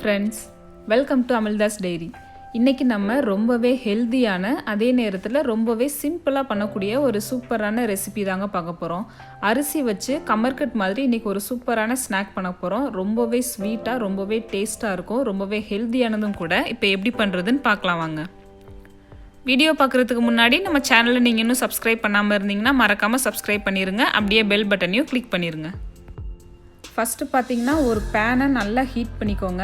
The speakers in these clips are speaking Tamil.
Friends, welcome to Amildas diary. இன்றைக்கி நம்ம ரொம்பவே ஹெல்த்தியான அதே நேரத்தில் ரொம்பவே சிம்பிளாக பண்ணக்கூடிய ஒரு சூப்பரான ரெசிபி தாங்க பார்க்க போகிறோம். அரிசி வச்சு கமர்கட் மாதிரி இன்றைக்கி ஒரு சூப்பரான ஸ்நாக் பண்ண போகிறோம். ரொம்பவே ஸ்வீட்டாக ரொம்பவே டேஸ்ட்டாக இருக்கும், ரொம்பவே ஹெல்த்தியானதும் கூட. இப்போ எப்படி பண்ணுறதுன்னு பார்க்கலாம் வாங்க. வீடியோ பார்க்குறதுக்கு முன்னாடி நம்ம சேனலை நீங்கள் இன்னும் சப்ஸ்கிரைப் பண்ணாமல் இருந்தீங்கன்னா மறக்காமல் சப்ஸ்கிரைப் பண்ணிடுங்க. அப்படியே பெல் பட்டனையும் கிளிக் பண்ணிடுங்க. ஃபஸ்ட்டு பார்த்தீங்கன்னா ஒரு பேனை நல்லா ஹீட் பண்ணிக்கோங்க.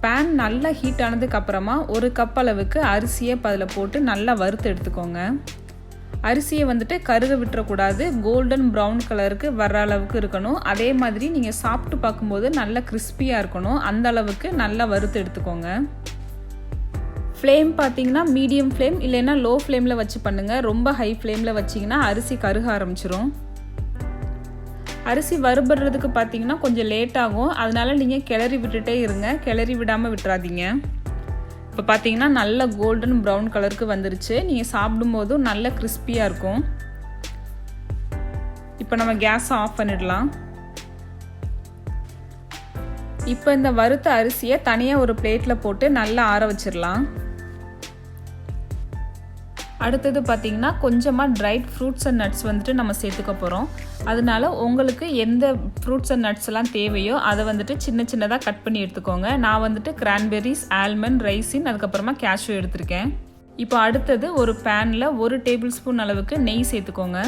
பேன் நல்லா ஹீட் ஆனதுக்கப்புறமா ஒரு கப் அளவுக்கு அரிசியை அதில் போட்டு நல்லா வறுத்து எடுத்துக்கோங்க. அரிசியை வந்துட்டு கருக விட்டுறக்கூடாது, கோல்டன் ப்ரௌன் கலருக்கு வர்ற அளவுக்கு இருக்கணும். அதே மாதிரி நீங்கள் சாப்பிட்டு பார்க்கும்போது நல்லா கிறிஸ்பியாக இருக்கணும், அந்த அளவுக்கு நல்லா வறுத்து எடுத்துக்கோங்க. ஃப்ளேம் பார்த்தீங்கன்னா மீடியம் ஃப்ளேம் இல்லைன்னா லோ ஃப்ளேமில் வச்சு பண்ணுங்கள். ரொம்ப ஹை ஃப்ளேமில் வச்சிங்கன்னா அரிசி கருக ஆரம்பிச்சிரும். அரிசி வறுபடுறதுக்கு பார்த்தீங்கன்னா கொஞ்சம் லேட் ஆகும், அதனால நீங்கள் கிளறி விட்டுட்டே இருங்க, கிளறி விடாமல் விட்டுறாதீங்க. இப்போ பார்த்தீங்கன்னா நல்ல கோல்டன் ப்ரௌன் கலருக்கு வந்துருச்சு. நீங்கள் சாப்பிடும்போதும் நல்ல கிறிஸ்பியாக இருக்கும். இப்போ நம்ம கேஸை ஆஃப் பண்ணிடலாம். இப்போ இந்த வறுத்த அரிசியை தனியாக ஒரு பிளேட்டில் போட்டு நல்லா ஆற வச்சிடலாம். அடுத்தது பார்த்திங்கன்னா கொஞ்சமாக ட்ரைட் ஃப்ரூட்ஸ் அண்ட் நட்ஸ் வந்துட்டு நம்ம சேர்த்துக்க போகிறோம். அதனால உங்களுக்கு எந்த ஃப்ரூட்ஸ் அண்ட் நட்ஸ் எல்லாம் தேவையோ அதை வந்துட்டு சின்ன சின்னதாக கட் பண்ணி எடுத்துக்கோங்க. நான் வந்துட்டு கிரான்பெரிஸ், ஆல்மண்ட், ரைசின், அதுக்கப்புறமா கேஷ்யூ எடுத்திருக்கேன். இப்போ அடுத்தது ஒரு பேனில் 1 டேபிள் ஸ்பூன் அளவுக்கு நெய் சேர்த்துக்கோங்க.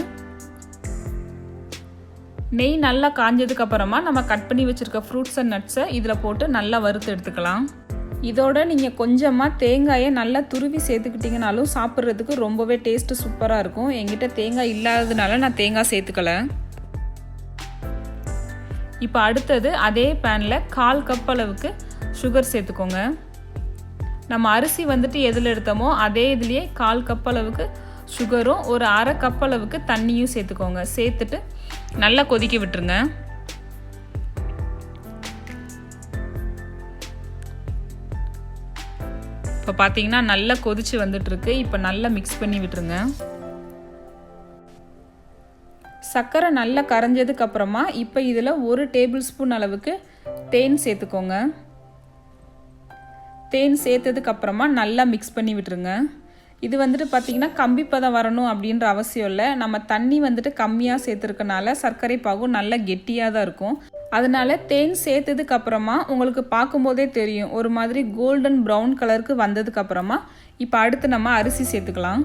நெய் நல்லா காஞ்சதுக்கப்புறமா நம்ம கட் பண்ணி வச்சுருக்க ஃப்ரூட்ஸ் அண்ட் நட்ஸை இதில் போட்டு நல்லா வறுத்து எடுத்துக்கலாம். இதோட நீங்கள் கொஞ்சமாக தேங்காயை நல்லா துருவி சேர்த்துக்கிட்டிங்கனாலும் சாப்பிட்றதுக்கு ரொம்பவே டேஸ்ட்டு சூப்பராக இருக்கும். என்கிட்ட தேங்காய் இல்லாததுனால நான் தேங்காய் சேர்த்துக்கல. இப்போ அடுத்தது அதே பேனில் 1/4 கப் அளவுக்கு சுகர் சேர்த்துக்கோங்க. நம்ம அரிசி வந்துட்டு எதில் எடுத்தோமோ அதே இதுலேயே 1/4 கப் அளவுக்கு சுகரும் ஒரு 1/2 கப் அளவுக்கு தண்ணியும் சேர்த்துக்கோங்க. சேர்த்துட்டு நல்லா கொதிக்க விட்டுருங்க. இப்போ பார்த்தீங்கன்னா நல்லா கொதிச்சு வந்துட்டுருக்கு. இப்போ நல்லா மிக்ஸ் பண்ணி விட்டுருங்க. சர்க்கரை நல்லா கரைஞ்சதுக்கு அப்புறமா இப்போ இதில் 1 டேபிள் ஸ்பூன் அளவுக்கு தேன் சேர்த்துக்கோங்க. தேன் சேர்த்ததுக்கு அப்புறமா நல்லா மிக்ஸ் பண்ணி விட்டுருங்க. இது வந்துட்டு பார்த்திங்கன்னா கம்பி பதம் வரணும் அப்படின்ற அவசியம் இல்லை. நம்ம தண்ணி வந்துட்டு கம்மியாக சேர்த்துருக்கனால சர்க்கரை பாகும் நல்லா கெட்டியாக தான் இருக்கும். அதனால தேன் சேர்த்ததுக்கு அப்புறமா உங்களுக்கு பார்க்கும்போதே தெரியும் ஒரு மாதிரி கோல்டன் ப்ரௌன் கலருக்கு வந்ததுக்கு அப்புறமா இப்போ அடுத்து நம்ம அரிசி சேர்த்துக்கலாம்.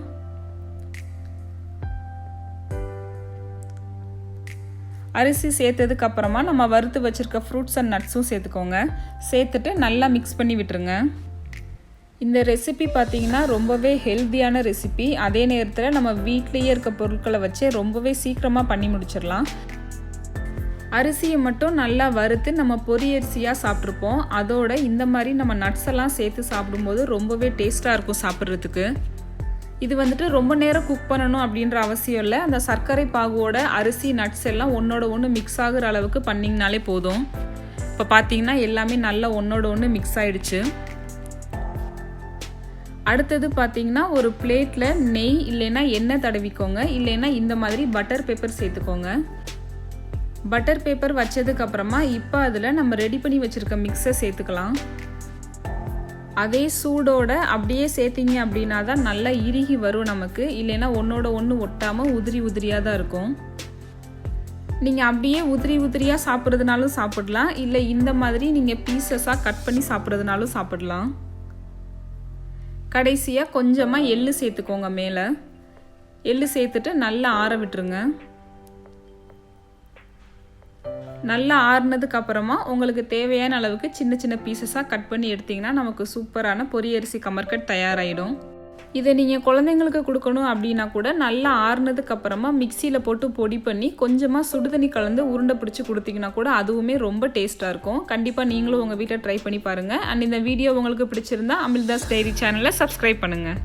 அரிசி சேர்த்ததுக்கு அப்புறமா நம்ம வறுத்து வச்சிருக்க ஃப்ரூட்ஸ் அண்ட் நட்ஸும் சேர்த்துக்கோங்க. சேர்த்துட்டு நல்லா மிக்ஸ் பண்ணி விட்டுருங்க. இந்த ரெசிபி பார்த்தீங்கன்னா ரொம்பவே ஹெல்த்தியான ரெசிபி. அதே நேரத்தில் நம்ம வீட்லேயே இருக்க பொருட்களை வச்சு ரொம்பவே சீக்கிரமாக பண்ணி முடிச்சிடலாம். அரிசியை மட்டும் நல்லா வறுத்து நம்ம பொரியரிசியாக சாப்பிட்ருப்போம். அதோட இந்த மாதிரி நம்ம நட்ஸ் எல்லாம் சேர்த்து சாப்பிடும்போது ரொம்பவே டேஸ்ட்டாக இருக்கும் சாப்பிட்றதுக்கு. இது வந்துட்டு ரொம்ப நேரம் குக் பண்ணணும் அப்படின்ற அவசியம் இல்லை. அந்த சர்க்கரை பாகுவோட அரிசி நட்ஸ் எல்லாம் ஒன்றோட ஒன்று மிக்ஸ் ஆகுற அளவுக்கு பண்ணிங்கனாலே போதும். இப்போ பார்த்தீங்கன்னா எல்லாமே நல்லா ஒன்றோட ஒன்று மிக்ஸ் ஆகிடுச்சு. அடுத்தது பார்த்தீங்கன்னா ஒரு பிளேட்டில் நெய் இல்லைன்னா எண்ணெய் தடவிக்கோங்க. இல்லைன்னா இந்த மாதிரி பட்டர் பேப்பர் சேர்த்துக்கோங்க. பட்டர் பேப்பர் வச்சதுக்கப்புறமா இப்போ அதில் நம்ம ரெடி பண்ணி வச்சுருக்க மிக்ஸை சேர்த்துக்கலாம். அதே சூடோட அப்படியே சேர்த்திங்க அப்படின்னா தான் நல்லா இறுகி வரும் நமக்கு. இல்லைன்னா ஒன்றோட ஒன்று ஒட்டாமல் உதிரி உதிரியாக தான் இருக்கும். நீங்கள் அப்படியே உதிரி உதிரியாக சாப்பிட்றதுனாலும் சாப்பிடலாம், இல்லை இந்த மாதிரி நீங்கள் பீசஸாக கட் பண்ணி சாப்பிட்றதுனாலும் சாப்பிடலாம். கடைசியாக கொஞ்சமாக எள்ளு சேர்த்துக்கோங்க. மேலே எள்ளு சேர்த்துட்டு நல்லா ஆற விட்டுருங்க. நல்லா ஆறுனதுக்கு அப்புறமா உங்களுக்கு தேவையான அளவுக்கு சின்ன சின்ன பீசஸாக கட் பண்ணி எடுத்திங்கன்னா நமக்கு சூப்பரான பொரியரிசி கமர்கட் தயாராகிடும். இதை நீங்கள் குழந்தைங்களுக்கு கொடுக்கணும் அப்படின்னா கூட நல்லா ஆறுனதுக்கு அப்புறமா மிக்சியில் போட்டு பொடி பண்ணி கொஞ்சமாக சுடுதண்ணி கலந்து உருண்டை பிடிச்சி கொடுத்தீங்கன்னா கூட அதுவுமே ரொம்ப டேஸ்ட்டாக இருக்கும். கண்டிப்பாக நீங்களும் உங்கள் வீட்டில் ட்ரை பண்ணி பாருங்கள். அண்ட் இந்த வீடியோ உங்களுக்கு பிடிச்சிருந்தா அமில்தாஸ் டைரி சேனலை சப்ஸ்கிரைப் பண்ணுங்கள்.